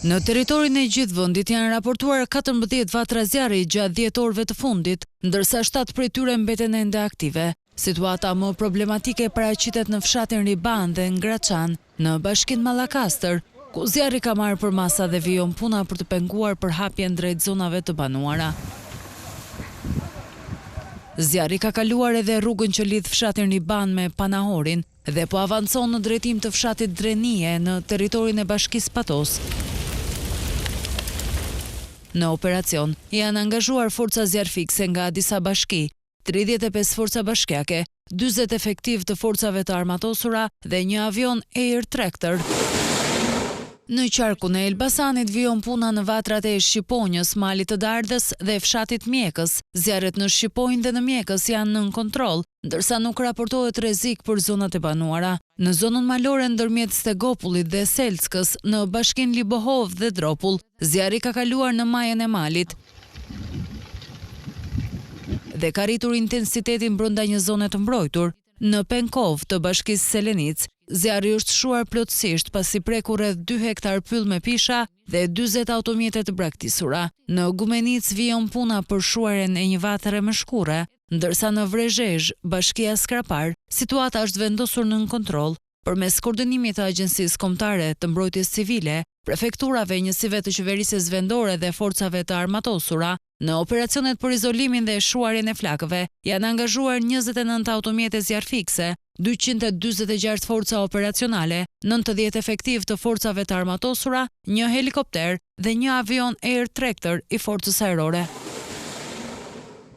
Në teritorin e gjithë vendit janë raportuar 14 vatra zjarri gjatë 10 orëve të fundit, ndërsa 7 prej tyre mbeten ende aktive. Situata më problematike paraqitet në fshatin Riban dhe Ngraçan, në bashkinë Mallakastër, ku zjarri ka marrë përmasa dhe vijon puna për të penguar përhapjen drejt zonave të banuara. Zjarri ka kaluar edhe rrugën që lidh fshatin Riban me Panahorin dhe po avancon në drejtim të fshatit Drenie në teritorin e bashkisë Patos. Në operacion janë angazhuar forca zjarfikse nga disa bashki, 35 forca bashkiake, 40 efektiv të forcave të armatosura dhe një avion Air Tractor. Në qarkun e Elbasanit vijon puna në vatrat e Shqiponjës, Malit të Dardhës dhe fshatit Mjekës. Zjarret në Shqiponjë dhe në Mjekës janë nën kontroll, ndërsa nuk raportohet rrezik për zonat e banuara. Në zonën malore ndërmjet Stegopullit dhe Selckës, në bashkinë Libohov dhe Dropull, zjarri ka kaluar në majën e malit dhe ka rritur intensitetin brenda një zone të mbrojtur. Në Penkov të bashkisë Selenic, zjarri është shuar plotësisht pasi preku rreth 2 hektar pyll me pisha dhe 40 automjete të braktisura. Në Gumenic vijon puna për shuarjen e një vatre me shkure, ndërsa në Vrezhezh, bashkia Skrapar, situata është vendosur nën kontroll. Përmes koordinimit të Agjencisë Kombëtare të Mbrojtjes Civile, prefekturave, njësive të qeverisjes vendore dhe forcave të armatosura, në operacionet për izolimin dhe shuarjen e flakëve, janë angazhuar 29 automjete zjarfikse, 246 forca operacionale, 90 efektiv të forcave të armatosura, 1 helikopter dhe 1 avion Air Tractor i forcës ajrore.